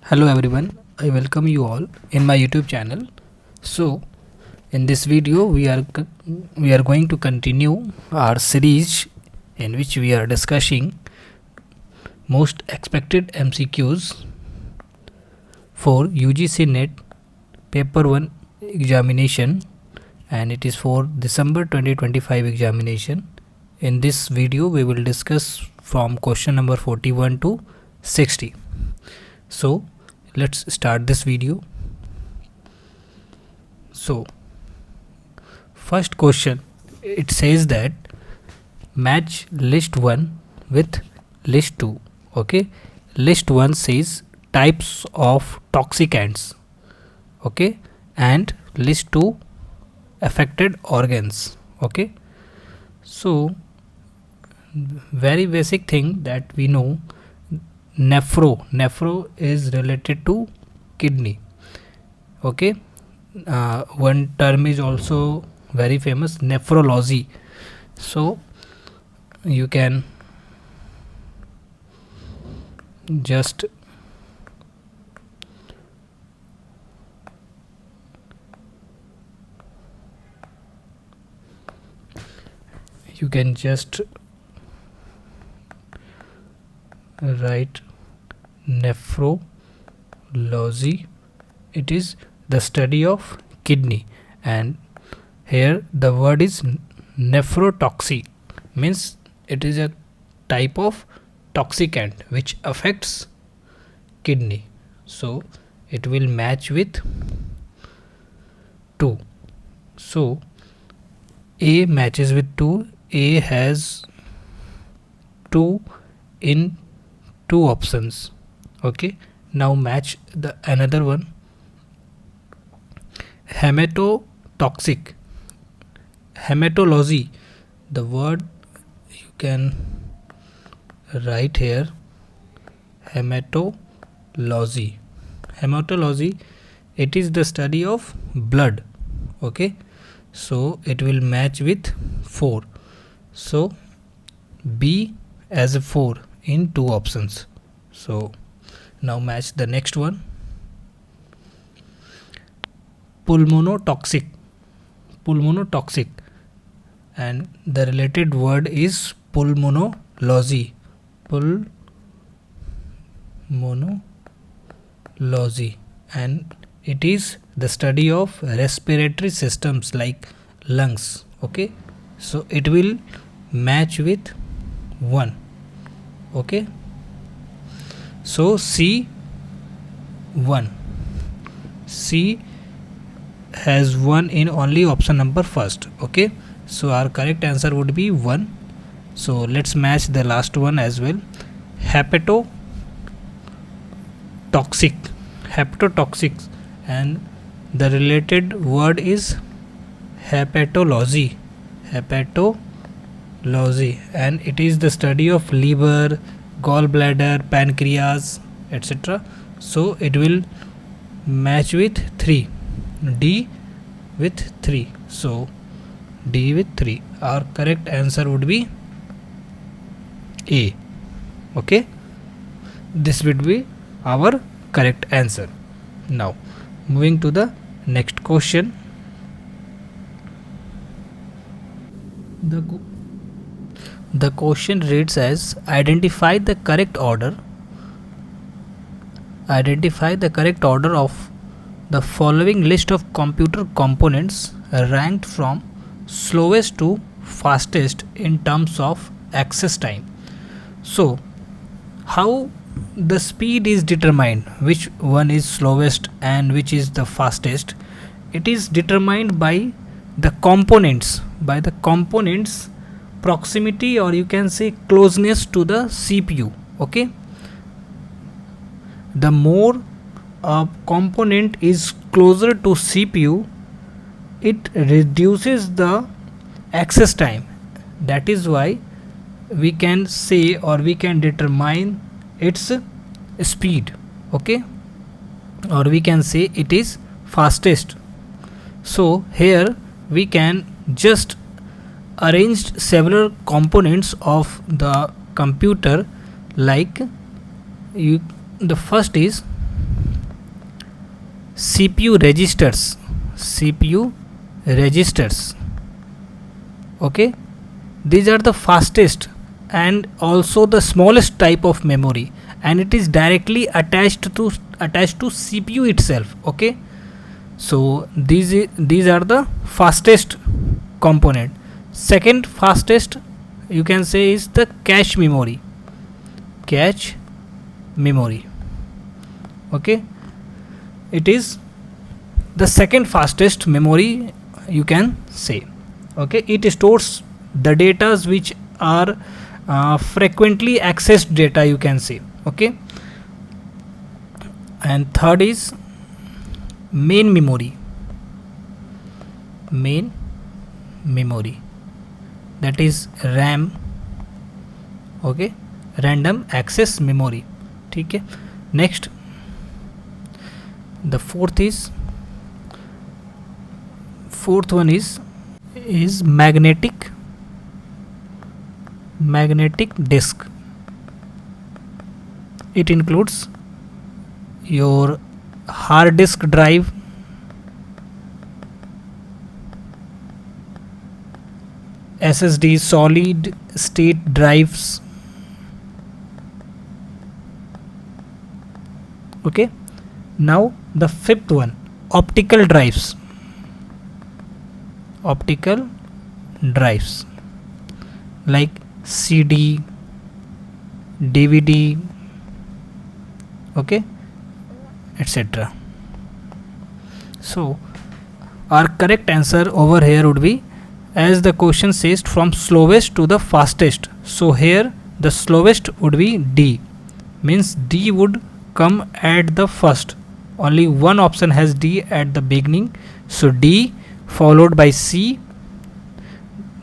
Hello everyone, I welcome you all in my YouTube channel. So, in this video we are going to continue our series in which we are discussing most expected MCQs for UGC NET Paper 1 examination, and it is for December 2025 examination. In this video we will discuss from question number 41 to 60. So let's start this video. So first question, it says that match list 1 with list 2. Okay, list 1 says types of toxicants, okay, and list 2 affected organs. Okay, so very basic thing that we know, nephro is related to kidney. Okay, one term is also very famous, nephrology. So you can just write nephrology. It is the study of kidney, and here the word is nephrotoxic, means it is a type of toxicant which affects kidney. So it will match with 2. So A matches with 2. A has 2 in 2 options. Okay, now match the another one, hematotoxic, hematology. The word you can write here, hematology. It is the study of blood. Okay, so it will match with 4. So B as a 4 in 2 options. So now match the next one, pulmonotoxic, and the related word is pulmonology, and it is the study of respiratory systems like lungs. Okay, so it will match with 1. Okay, so C has 1 in only option number first. Okay, so our correct answer would be 1. So let's match the last one as well, hepatotoxic, and the related word is hepatology, and it is the study of liver, gallbladder, pancreas, etc. So it will match with 3, D with 3. So D with 3. Our correct answer would be A. Okay, this would be our correct answer. Now moving to the next question. The question reads as, identify the correct order of the following list of computer components ranked from slowest to fastest in terms of access time. So how the speed is determined, which one is slowest and which is the fastest? It is determined by the components proximity, or you can say closeness to the CPU. Okay, the more a component is closer to CPU, it reduces the access time. That is why we can say, or we can determine its speed. Okay, or we can say it is fastest. So here we can just arranged several components of the computer, like the first is CPU registers. Okay, these are the fastest and also the smallest type of memory, and it is directly attached to CPU itself. Okay, so these are the fastest component. Second fastest, you can say, is the cache memory. Okay, it is the second fastest memory, you can say. Okay, it stores the data which are frequently accessed data, you can say. Okay, and third is main memory, that is RAM. Okay, random access memory. ठीक है. Next, the fourth one is magnetic disk. It includes your hard disk drive, SSD, solid state drives. Okay, now the fifth one, optical drives, like CD, DVD, okay, etc. So our correct answer over here would be, as the question says, from slowest to the fastest. So here the slowest would be D, means D would come at the first. Only one option has D at the beginning, so D followed by C,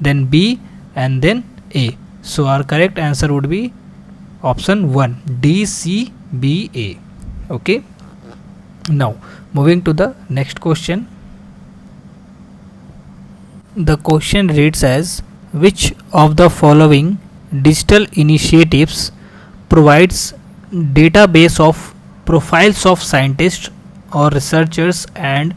then B, and then A. So our correct answer would be option 1, D, C, B, A. Okay, now moving to the next question. The question reads as, which of the following digital initiatives provides database of profiles of scientists or researchers and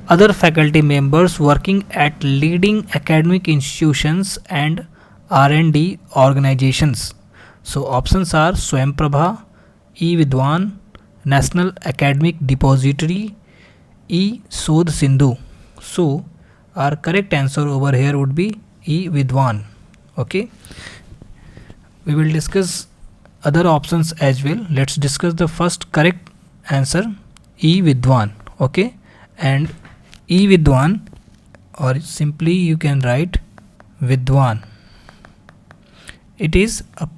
other faculty members working at leading academic institutions and R&D organizations? So options are Swayamprabha, E-Vidwan, National Academic Depository, E-Sodh Sindhu. So our correct answer over here would be E-Vidwan. Okay, we will discuss other options as well. Let's discuss the first correct answer, E-Vidwan. Okay, and E-Vidwan, or simply you can write Vidwan. It is a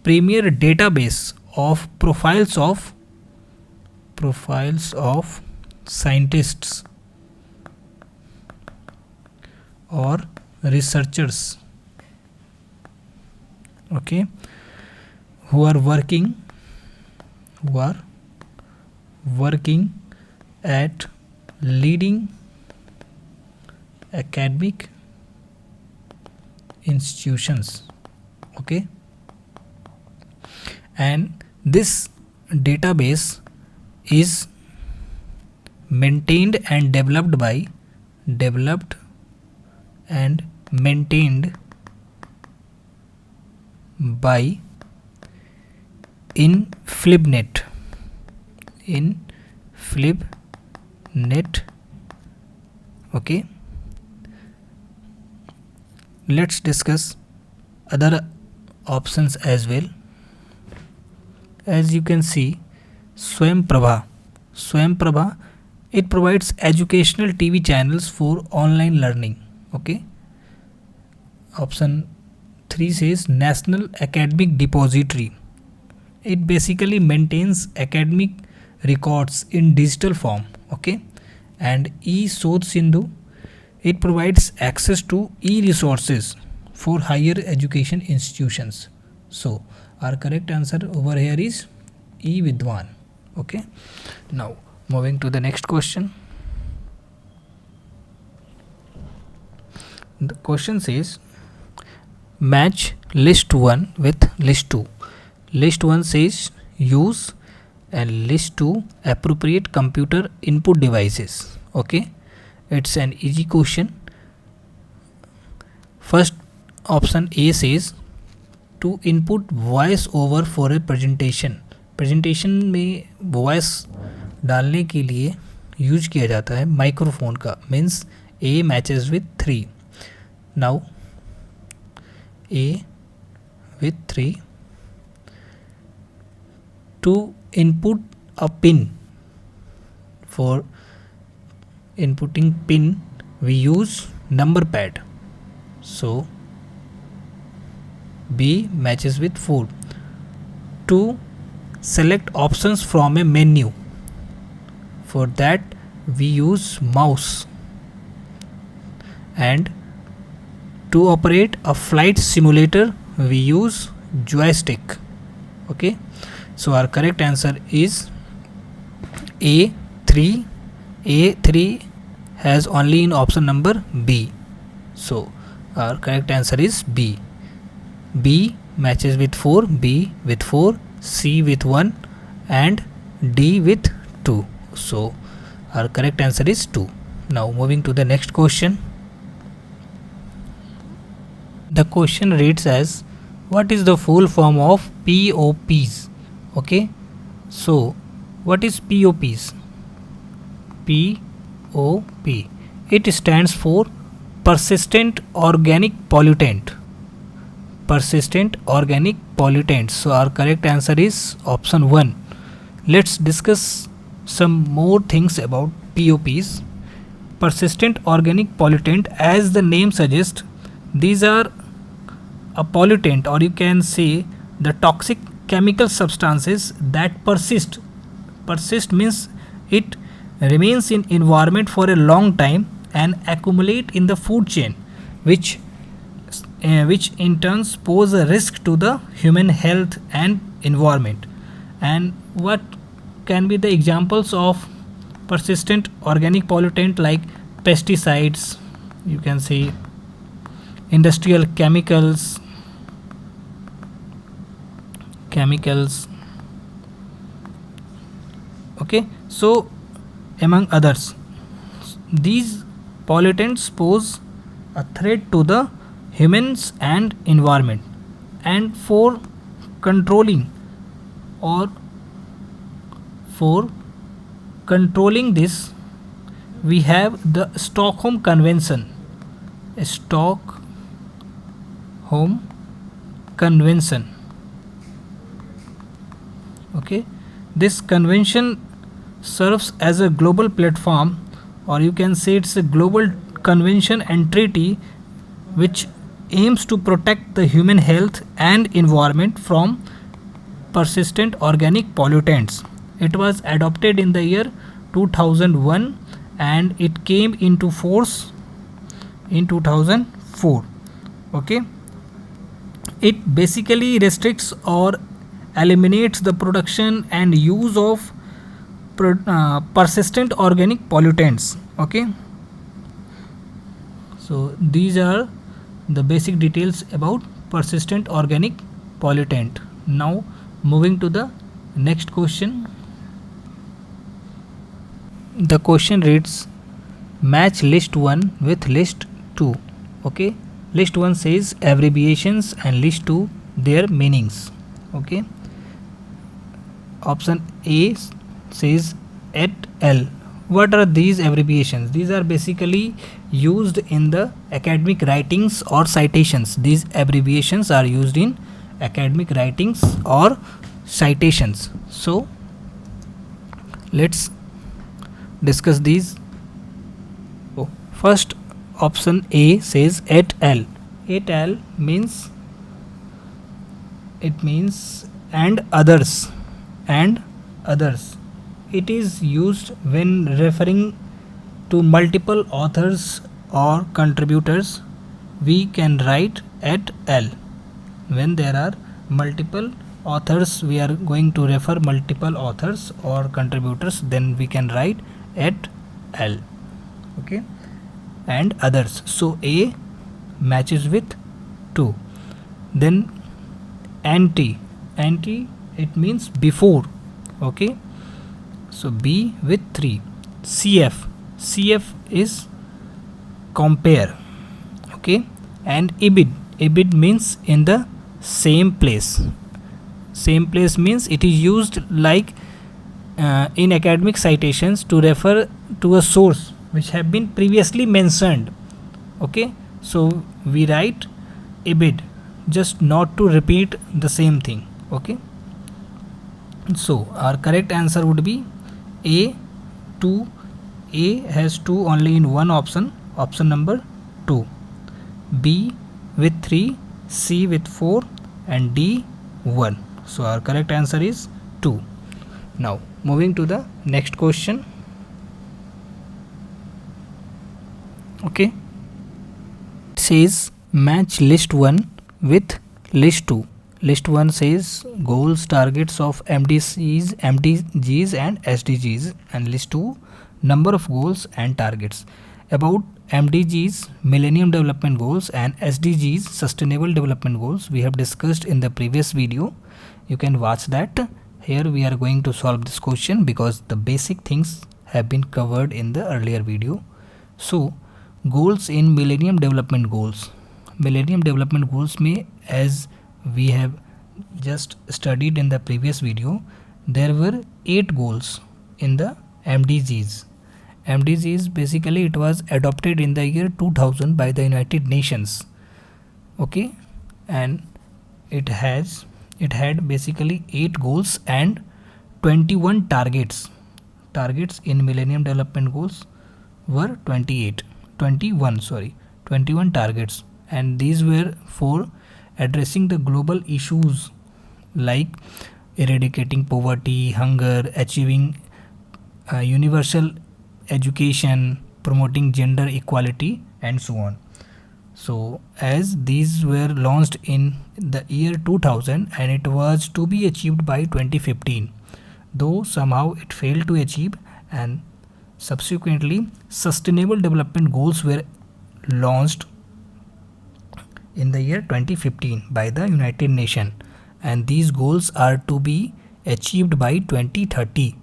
premier database of profiles of scientists or researchers, okay, who are working at leading academic institutions. Okay, and this database is maintained and maintained by InflibNet. Okay, let's discuss other options as well. As you can see, Swayamprabha, it provides educational TV channels for online learning. Okay, option 3 says National Academic Depository. It basically maintains academic records in digital form. Okay, and E-Sodh Sindhu, it provides access to e-resources for higher education institutions. So our correct answer over here is E-Vidwan. Okay, now moving to the next question. The question says, match list 1 with list 2. List 1 says use and list 2 appropriate computer input devices. Okay, it's an easy question. First option A says to input voice over for a presentation में voice डालने के लिए use किया जाता है microphone का, means A matches with 3. Now A with 3. To input a pin, for inputting pin we use number pad, so B matches with 4. To select options from a menu, for that we use mouse. And to operate a flight simulator we use joystick. Okay, so our correct answer is A3. A3 has only in option number B, so our correct answer is B. B matches with 4, B with 4, C with 1 and D with 2, so our correct answer is 2. Now moving to the next question. The question reads as, what is the full form of POPs? Okay, so what is POPs? POP, it stands for persistent organic pollutant. Persistent organic pollutant, so our correct answer is option 1. Let's discuss some more things about POPs. Persistent organic pollutant, as the name suggests, these are a pollutant, or you can say the toxic chemical substances that persist. Persist means it remains in environment for a long time and accumulate in the food chain, which in turn pose a risk to the human health and environment. And what can be the examples of persistent organic pollutant? Like pesticides, you can say industrial chemicals, okay, so among others. These pollutants pose a threat to the humans and environment, and for controlling this we have the Stockholm Convention. Okay, this convention serves as a global platform, or you can say it's a global convention and treaty which aims to protect the human health and environment from persistent organic pollutants. It was adopted in the year 2001 and it came into force in 2004. Okay, it basically restricts or eliminates the production and use of persistent organic pollutants. Okay, so these are the basic details about persistent organic pollutant. Now moving to the next question. The question reads, match list 1 with list 2. Okay, list 1 says abbreviations and list 2 their meanings. Okay, option A says et al. What are these abbreviations? These are basically used in the academic writings or citations. These abbreviations are used in academic writings or citations. So let's discuss these. First, option A says et al. Et al means and others. It is used when referring to multiple authors or contributors. We can write et al. When there are multiple authors, we are going to refer multiple authors or contributors, then we can write et al. Okay, and others. So A matches with 2. Then anti, it means before. Okay, so B with 3. CF is compare. Okay, and IBID means in the same place. Same place means it is used like in academic citations to refer to a source which have been previously mentioned. Okay, so we write IBID just not to repeat the same thing. Okay, so our correct answer would be A. 2. A has 2 only in one option, option number 2. B with 3, C with 4, and D 1. So our correct answer is 2. Now moving to the next question. Okay, it says match list 1 with list 2. List 1 says goals, targets of MDGs and SDGs, and list 2 number of goals and targets. About MDGs, Millennium Development Goals, and SDGs, Sustainable Development Goals, we have discussed in the previous video. You can watch that. Here we are going to solve this question because the basic things have been covered in the earlier video. So goals in Millennium Development Goals. Millennium Development Goals may, as we have just studied in the previous video, there were 8 goals in the MDGs. MDGs, basically it was adopted in the year 2000 by the United Nations. Okay, and it had basically 8 goals and 21 targets. Targets in Millennium Development Goals were 21 targets, and these were for addressing the global issues like eradicating poverty, hunger, achieving universal education, promoting gender equality, and so on. So as these were launched in the year 2000 and it was to be achieved by 2015, though somehow it failed to achieve, and subsequently Sustainable Development Goals were launched in the year 2015 by the United Nations, and these goals are to be achieved by 2030.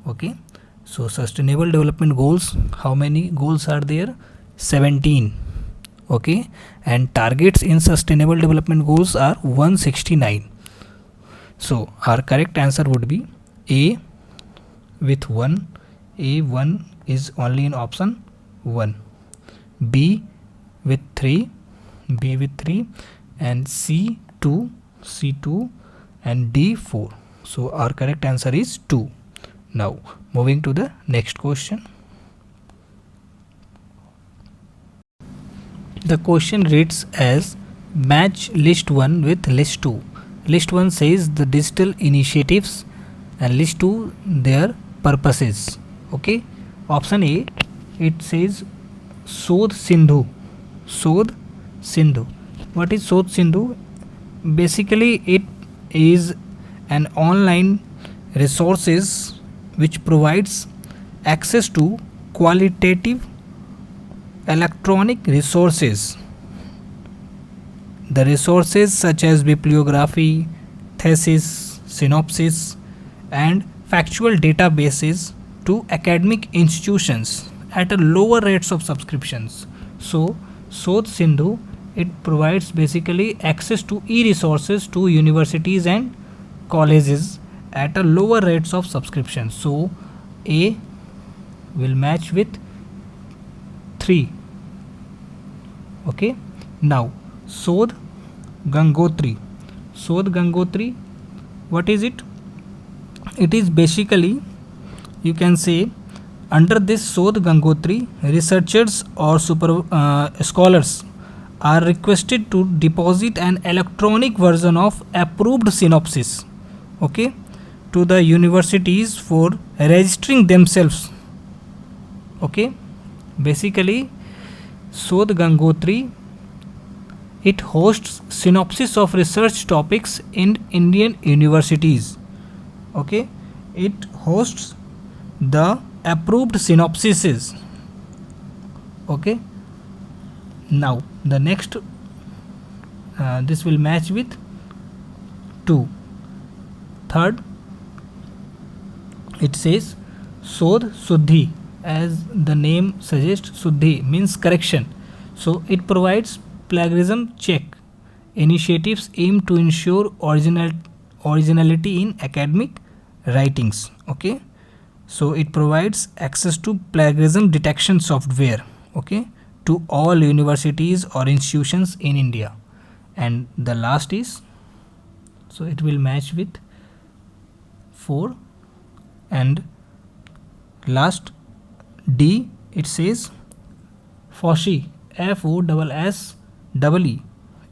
Okay, so Sustainable Development Goals, how many goals are there? 17. Okay, and targets in Sustainable Development Goals are 169. So our correct answer would be A with 1. A1 is only in option 1. B with 3, B with 3, and C2, and D4. So our correct answer is 2. Now moving to the next question. The question reads as match list 1 with list 2. List 1 says the digital initiatives and list 2 their purposes. Okay, option A, it says Sodh Sindhu. Sodh Sindhu. What is Sodh Sindhu? Basically it is an online resources which provides access to qualitative electronic resources. The resources such as bibliography, thesis, synopsis, and factual databases to academic institutions at a lower rates of subscriptions. So Sodh Sindhu, it provides basically access to e-resources to universities and colleges at a lower rates of subscription. So A will match with 3. Okay, now Sodh Gangotri. Sodh Gangotri, what is it? It is basically, you can say, under this Sodh Gangotri, researchers or scholars are requested to deposit an electronic version of approved synopsis, okay, to the universities for registering themselves. Okay, basically Sodh Gangotri, it hosts synopsis of research topics in Indian universities. Okay, it hosts the approved synopsises. Okay, now the next this will match with 2. Third, it says Sodh Suddhi, as the name suggests. Suddhi means correction. So it provides plagiarism check. Initiatives aim to ensure originality in academic writings. Okay, so it provides access to plagiarism detection software, okay, to all universities or institutions in India. And the last is, so it will match with 4. And last D, it says FOSSEE, FOSSEE.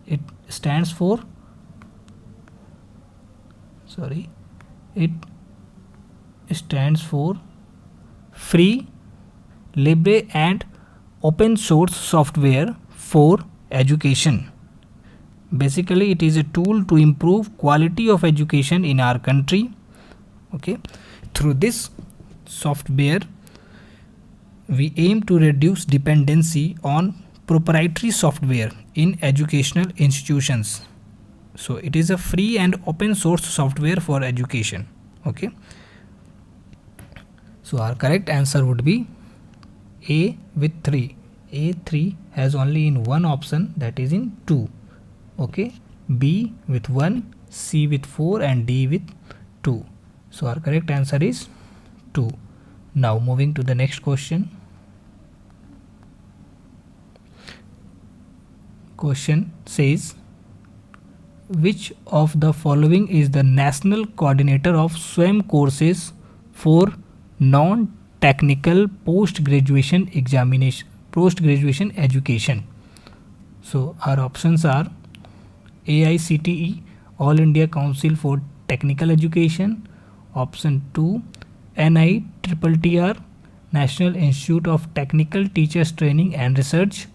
It stands for, it stands for free, libre and open source software for education. Basically it is a tool to improve quality of education in our country. Okay, through this software we aim to reduce dependency on proprietary software in educational institutions. So it is a free and open source software for education. Okay, so our correct answer would be A with 3. A3 has only in one option, that is in 2. Okay, B with 1, C with 4 and D with 2. So our correct answer is 2. Now moving to the next question. Question says, which of the following is the national coordinator of SWAYAM courses for non-technical post-graduation education? So our options are AICTE, All India Council for Technical Education. Option 2, NITTR, National Institute of Technical Teachers Training and Research.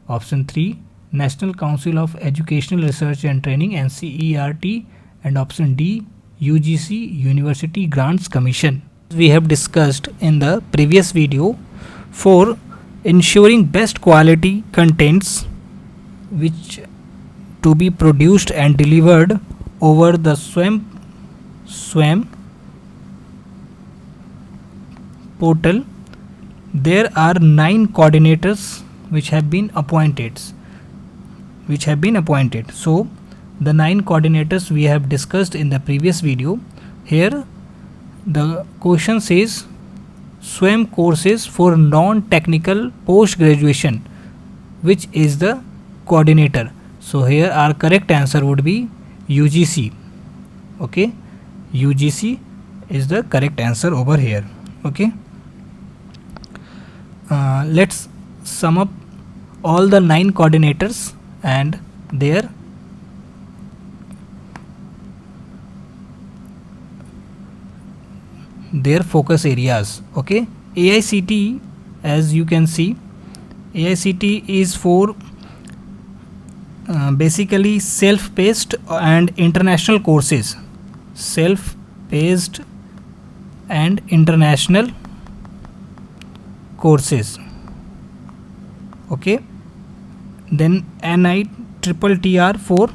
Option 3, National Council of Educational Research and Training, NCERT. And option D, UGC University Grants Commission. We have discussed in the previous video, for ensuring best quality contents which to be produced and delivered over the SWAYAM portal, there are 9 coordinators which have been appointed. So the 9 coordinators we have discussed in the previous video. Here the question says SWAYAM courses for non-technical post-graduation, which is the coordinator. So here our correct answer would be UGC. Okay, UGC is the correct answer over here. Okay, let's sum up all the 9 coordinators and their focus areas. Okay, AICTE, as you can see, AICTE is for basically self-paced and international courses. Self-paced and international courses. Okay, then NITTR for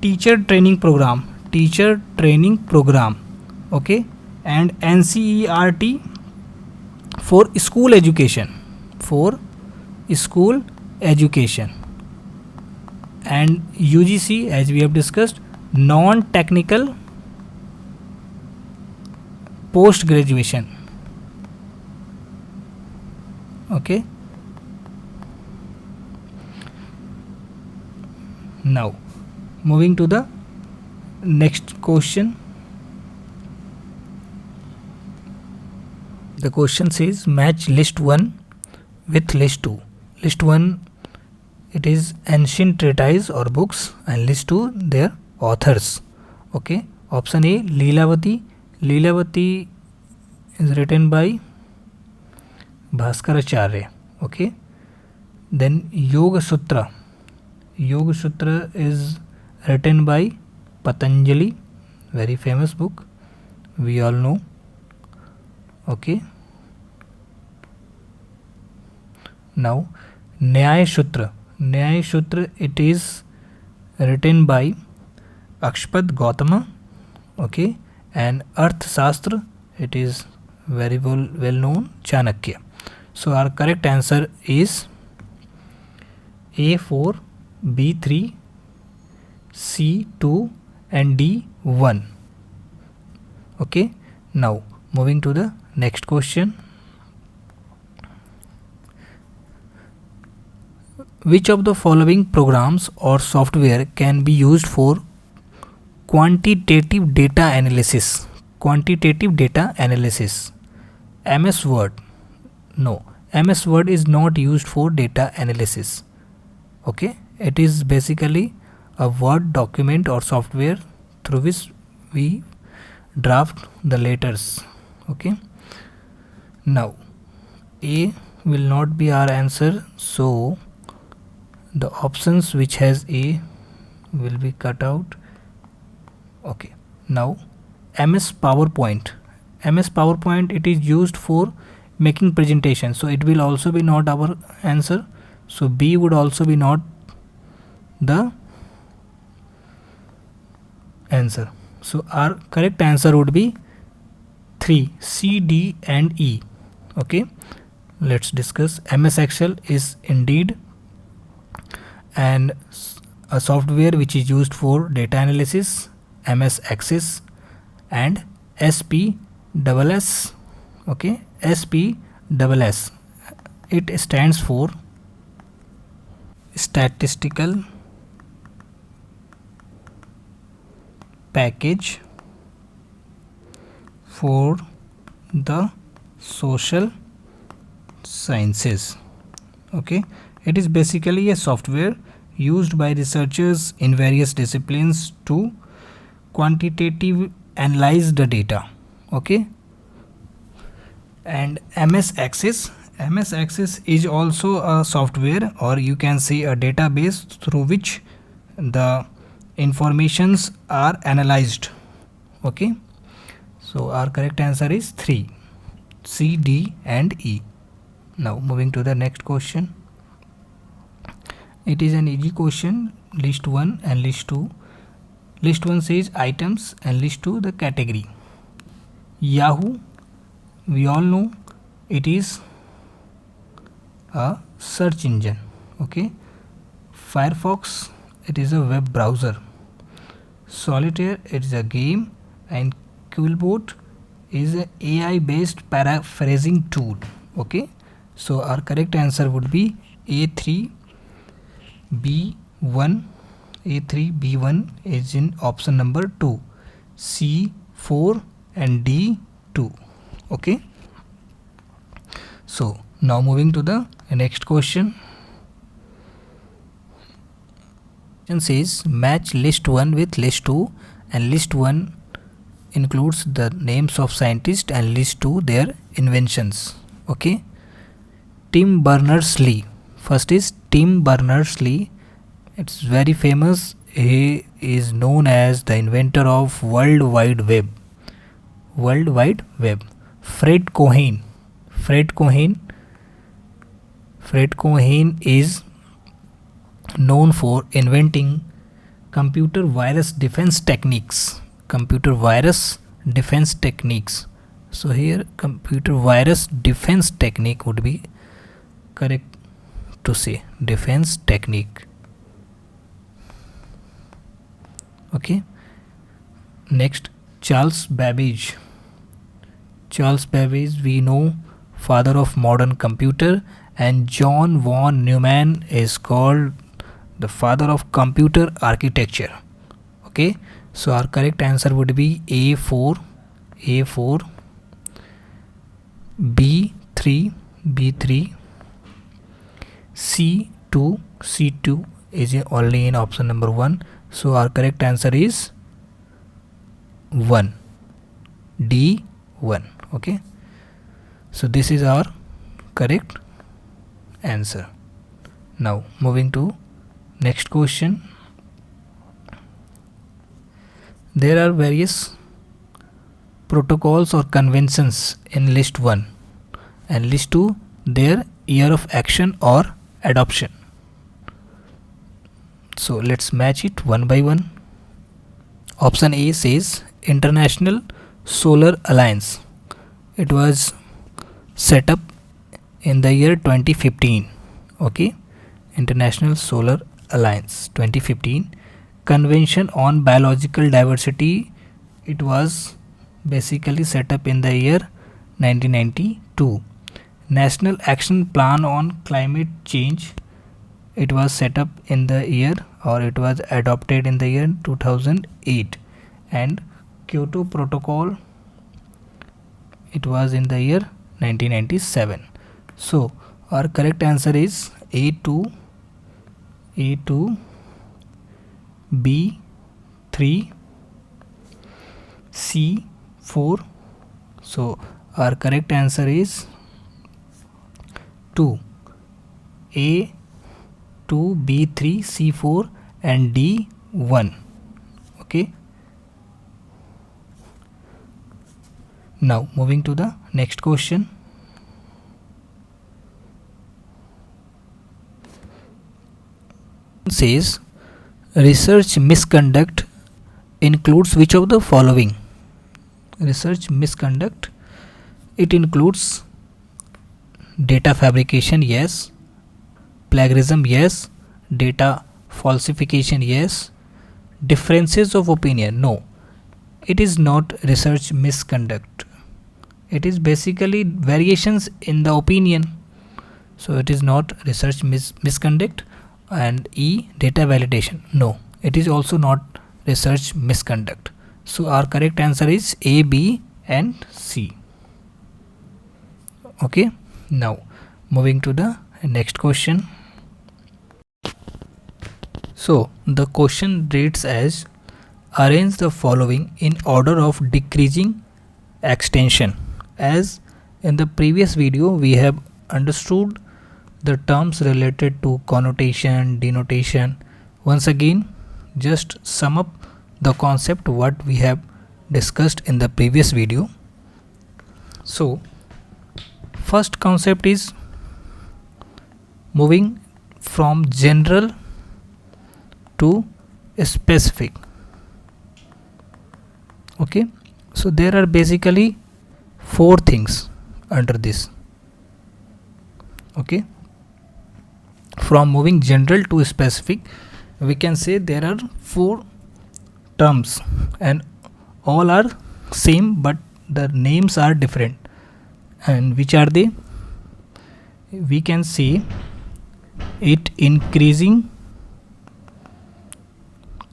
teacher training program. Okay, and NCERT for school education. And UGC, as we have discussed, non-technical post graduation. Okay, now moving to the next question. The question says, match list 1 with list 2. List 1, it is ancient treatise or books, and list 2, their authors. Okay, option A, Leelavati. Leelavati is written by Bhaskaracharya. Okay, then Yoga Sutra. Yoga Sutra is written by Patanjali, very famous book, we all know. Okay, now Nyaya Sutra. Nyaya Sutra, it is written by Akshpat Gautama. Okay, and Arthashastra, it is very well known, Chanakya. So our correct answer is A4, B3, C2 and D1. Okay, now moving to the next question. Which of the following programs or software can be used for quantitative data analysis? Quantitative data analysis. MS Word. No, MS Word is not used for data analysis. Okay, it is basically a Word document or software through which we draft the letters. Okay, now A will not be our answer, so the options which has A will be cut out. Okay, now MS PowerPoint. MS PowerPoint, it is used for making presentation, so it will also be not our answer. So B would also be not the answer. So our correct answer would be 3, C, D and E. Okay, let's discuss. MS Excel is indeed and a software which is used for data analysis. MS Access and SPSS. Okay, SPSS, it stands for Statistical Package for the Social Sciences. Okay, it is basically a software used by researchers in various disciplines to quantitative analyze the data. Okay, and MS Access is also a software, or you can say a database through which the informations are analyzed. Okay, so our correct answer is 3, C, D and E. Now moving to the next question. It is an easy question. List 1 and list 2. List 1 says items and list 2 the category. Yahoo, we all know it is a search engine. Okay, Firefox, it is a web browser. Solitaire, it is a game, and Quillbot is a AI based paraphrasing tool. Okay, so our correct answer would be A3, B1. A3, B1 is in option number 2, C4 and D2. Okay, so now moving to the next question. It says match list 1 with list 2, and list 1 includes the names of scientists and list 2 their inventions. Okay, Tim Berners-Lee. First is Tim Berners-Lee. It's very famous. He is known as the inventor of World Wide Web. Fred Cohen is known for inventing computer virus defense techniques. So here computer virus defense technique would be correct to say, defense technique. Okay, next, Charles Babbage, we know, father of modern computer, and John von Neumann is called the father of computer architecture. Okay, so our correct answer would be A4, B3, C2 is only in option number 1. So our correct answer is 1, D1. Okay, so this is our correct answer. Now moving to next question. There are various protocols or conventions in list 1 and list 2 their year of action or adoption. So let's match it one by one. Option A says International Solar Alliance. It was set up in the year 2015. Okay, International Solar Alliance 2015. Convention on Biological Diversity. It was basically set up in the year 1992. National Action Plan on Climate Change. It was set up in the year, or it was adopted in the year 2008. And Kyoto Protocol, it was in the year 1997. So our correct answer is A2, B3, C4. So our correct answer is 2, A, 2, B3, C4 and D 1. Okay. Now moving to the next question. Says research misconduct includes which of the following? Research misconduct, it includes data fabrication, yes. Plagiarism, yes. Data falsification, yes. Differences of opinion, no. It is not research misconduct. It is basically variations in the opinion. So it is not research misconduct. And E, data validation, no. It is also not research misconduct. So our correct answer is A, B and C. Okay. Now moving to the next question. So the question reads as, arrange the following in order of decreasing extension. As in the previous video we have understood the terms related to connotation, denotation. Once again, just sum up the concept what we have discussed in the previous video. So first concept is moving from general to specific. Okay, so there are basically 4 things under this. Okay, from moving general to specific, we can say there are 4 terms and all are same but the names are different. And which are they? We can say it increasing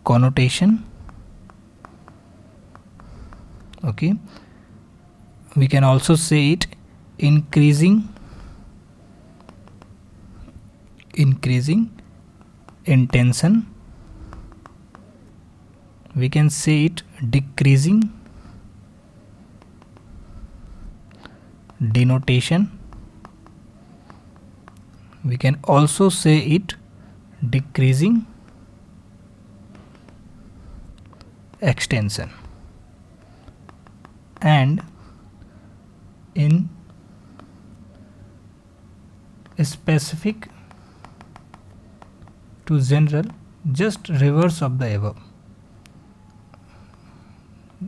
connotation. Okay, we can also say it increasing intention. We can say it decreasing denotation. We can also say it decreasing extension. And in specific to general, just reverse of the above.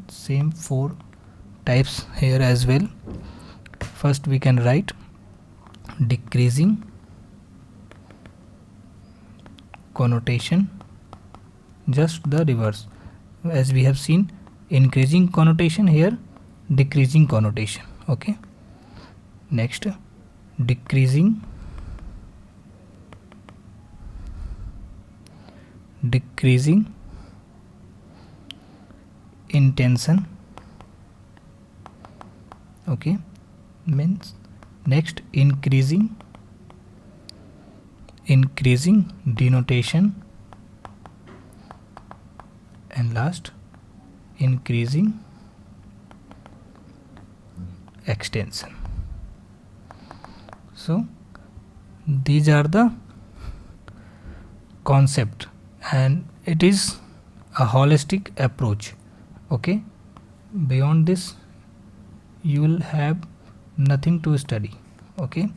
Same 4 types here as well. First we can write decreasing connotation, just the reverse. As we have seen, increasing connotation, here decreasing connotation. Okay, next decreasing intention. Okay, means next increasing denotation, and last increasing extension. So these are the concept and it is a holistic approach. Okay, beyond this you will have nothing to study. Okay,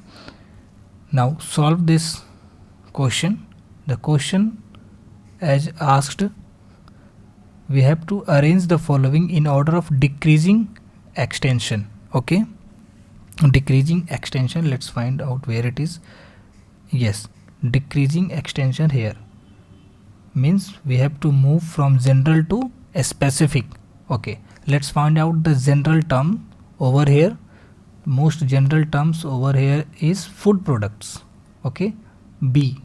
now solve this question. The question as asked, we have to arrange the following in order of decreasing extension. Okay, decreasing extension, let's find out where it is. Yes, decreasing extension here means we have to move from general to a specific. Okay, let's find out the general term over here. Most general terms over here is food products. Okay, B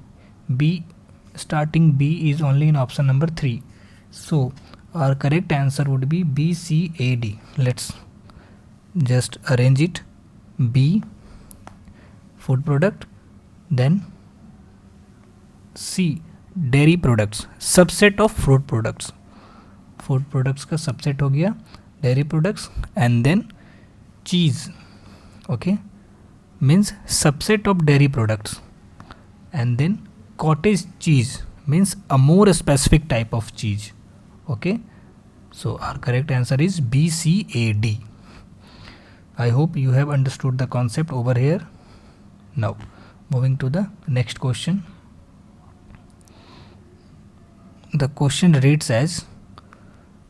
starting B is only in option number 3, so our correct answer would be B, C, A, D. Let's just arrange it. B, food product, then C, dairy products, subset of fruit products. Food products का subset हो गया dairy products, and then cheese. Okay, means subset of dairy products, and then cottage cheese means a more specific type of cheese. Okay, so our correct answer is B, C, A, D. I hope you have understood the concept over here. Now moving to the next question. The question reads as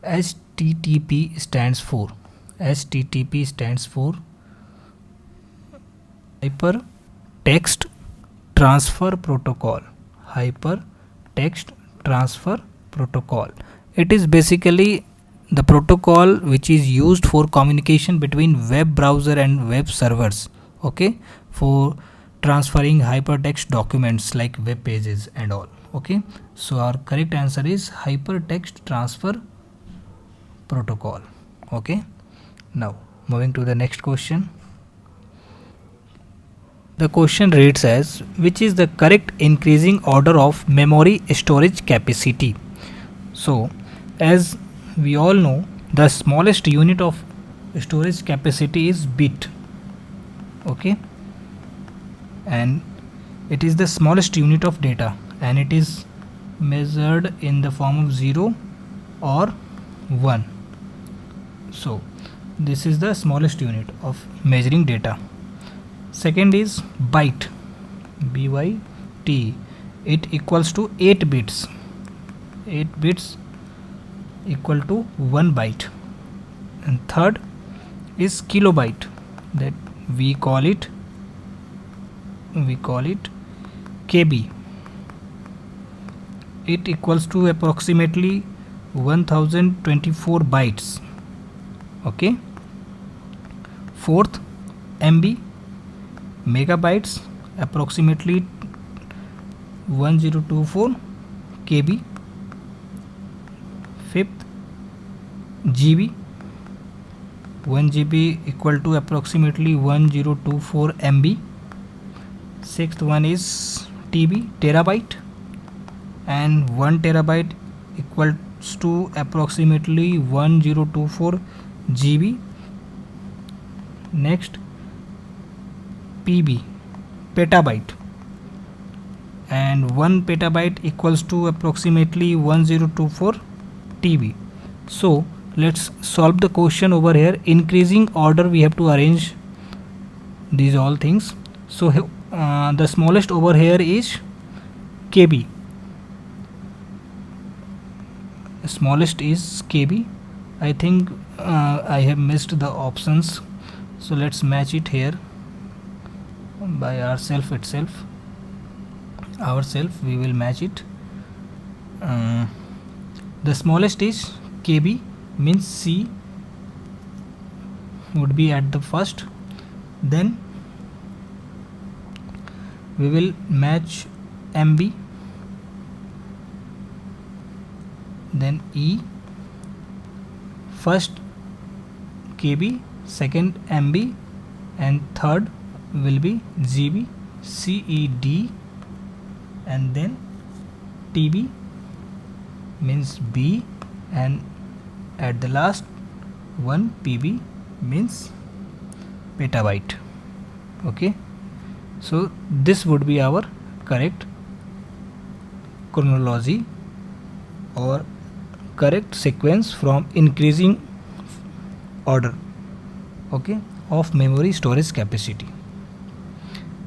HTTP stands for Hypertext Transfer Protocol. Hypertext Transfer Protocol. It is basically the protocol which is used for communication between web browser and web servers. Okay, for transferring hypertext documents like web pages and all. Okay, so our correct answer is Hypertext Transfer Protocol. Okay, now moving to the next question. The question reads as, which is the correct increasing order of memory storage capacity? So as we all know, the smallest unit of storage capacity is bit. Okay, and it is the smallest unit of data, and it is measured in the form of 0 or 1. So this is the smallest unit of measuring data. Second is byte, BYT. It equals to 8 bits. 8 bits equal to 1 byte. And third is kilobyte, that we call it KB. It equals to approximately 1024 bytes. Okay. Fourth, MB, megabytes, approximately 1024 KB. Fifth, GB, 1 GB equal to approximately 1024 MB. Sixth one is TB, terabyte, and 1 terabyte equals to approximately 1024 GB. Next, PB, petabyte, and 1 petabyte equals to approximately 1024 TB. So let's solve the question over here. Increasing order, we have to arrange these all things. So the smallest over here is KB. Smallest is KB. I think I have missed the options, so let's match it here by ourself itself. We will match it. The smallest is KB, means C would be at the first. Then we will match MB, then E, first KB, second MB, and third will be GB, CED, and then TB means B, and at the last one PB means petabyte. Okay, so this would be our correct chronology or correct sequence from increasing order, okay, of memory storage capacity.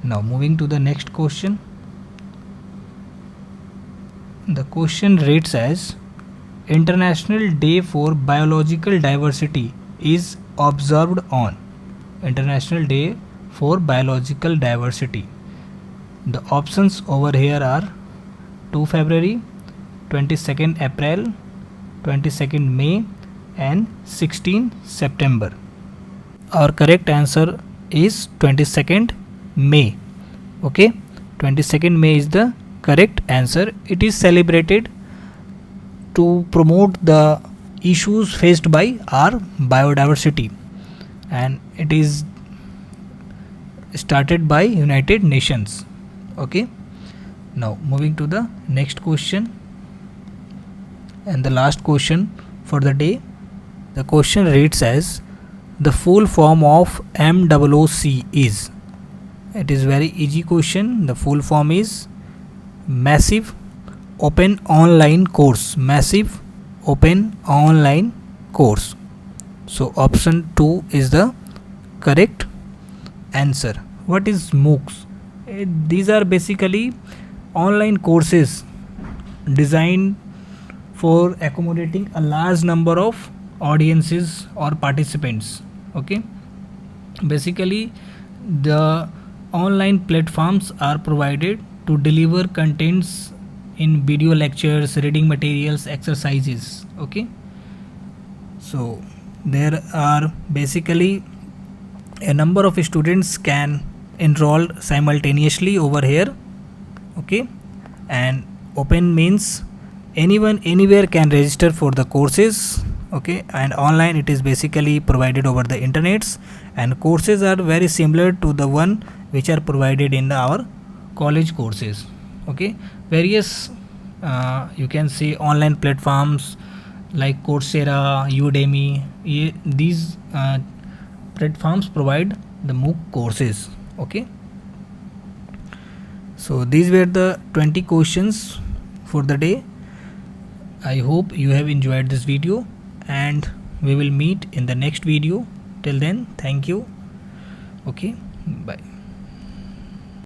Now moving to the next question. The question reads as, International Day for Biological Diversity is observed on? International Day for Biological Diversity. The options over here are 2 February, 22nd April, 22nd May and 16 September. Our correct answer is 22nd May. Okay, 22nd May is the correct answer. It is celebrated to promote the issues faced by our biodiversity, and it is started by United Nations. Okay, now moving to the next question and the last question for the day. The question reads as, the full form of MOOC is? It is very easy question. The full form is Massive Open Online Course. Massive Open Online Course. So option 2 is the correct answer. What is MOOCs? These are basically online courses designed for accommodating a large number of audiences or participants. Okay, basically the online platforms are provided to deliver contents in video lectures, reading materials, exercises. Okay, so there are basically a number of students can enroll simultaneously over here. Okay, and open means anyone anywhere can register for the courses. Okay, and online it is basically provided over the internets, and courses are very similar to the one which are provided in our college courses. Okay, various you can say online platforms like Coursera, Udemy, these platforms provide the MOOC courses. Okay, so these were the 20 questions for the day. I hope you have enjoyed this video, and we will meet in the next video. Till then, thank you. Okay, bye.